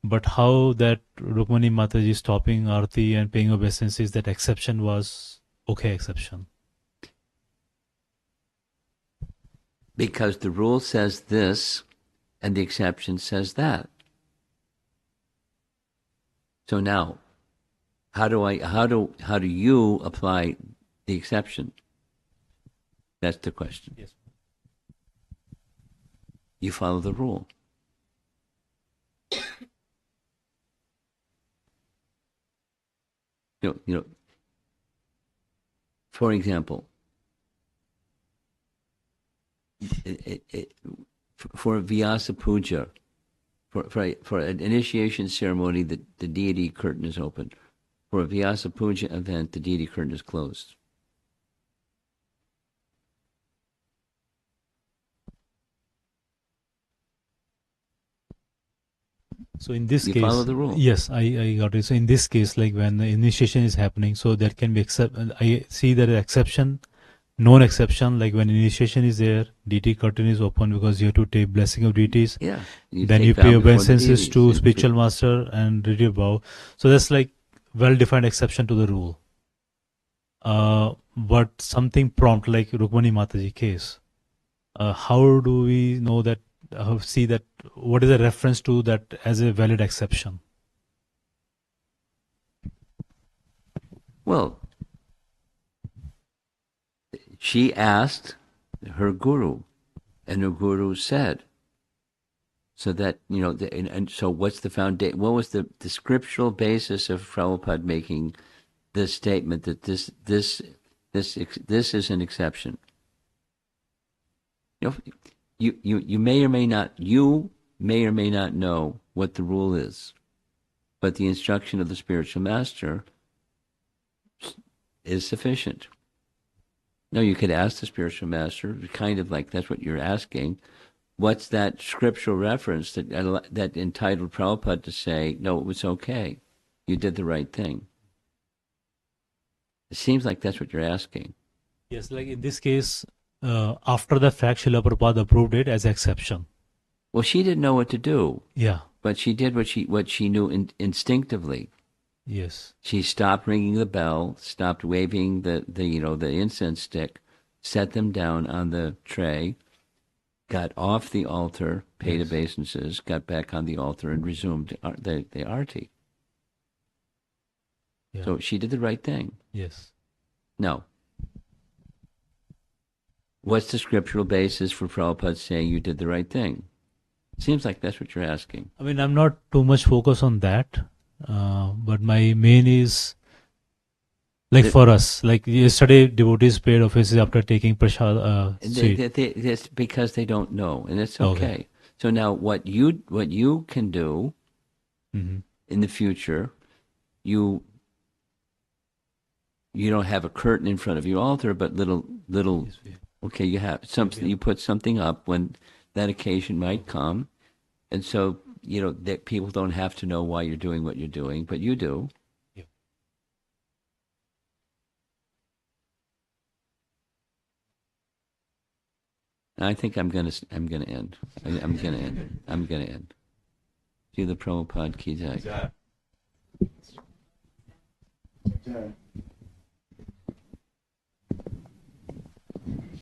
But how that Rukmini Mataji stopping Arti and paying obeisances, that exception was okay exception? Because the rule says this and the exception says that. So now, how do you apply the exception? That's the question. Yes. You follow the rule. For example, for a Vyasa Puja, for an initiation ceremony, the deity curtain is open. For a Vyasa Puja event, the deity curtain is closed. So in this You case, follow the rule. yes, I got it. So in this case, like when the initiation is happening, so there can be I see that exception, known exception, like when initiation is there, DT curtain is open because you have to take blessing of DTs. Yeah. Then take you vow pay before the obeisances deities. to spiritual master and read your vow. So that's like well-defined exception to the rule. But something prompt like Rukmani Mataji case, how do we know that, see that, what is the reference to that as a valid exception? Well, she asked her guru, and her guru said. So that, and so what's the foundation? What was the scriptural basis of Prabhupada making this statement that this is an exception? You may or may not know what the rule is, but the instruction of the spiritual master is sufficient. Now, you could ask the spiritual master, kind of like that's what you're asking. What's that scriptural reference that entitled Prabhupada to say, no, it was okay, you did the right thing? It seems like that's what you're asking. Yes, like in this case, after the fact, Srila Prabhupada approved it as exception. Well, she didn't know what to do. Yeah. But she did what she knew instinctively. Yes. She stopped ringing the bell, stopped waving the incense stick, set them down on the tray, got off the altar, paid obeisances, got back on the altar, and resumed the arti. Yeah. So she did the right thing. Yes. No. What's the scriptural basis for Prabhupada saying you did the right thing? Seems like that's what you're asking. I mean, I'm not too much focused on that, but my main is, like for us, like yesterday, devotees paid offices after taking prasad. It's because they don't know, and it's okay. So now, what you can do in the future, you don't have a curtain in front of your altar, but little. Okay, you have something. You put something up when that occasion might come, and so that people don't have to know why you're doing what you're doing, but you do. Yeah. I think I'm gonna end. I'm gonna end. See the Prabhupada ki jai.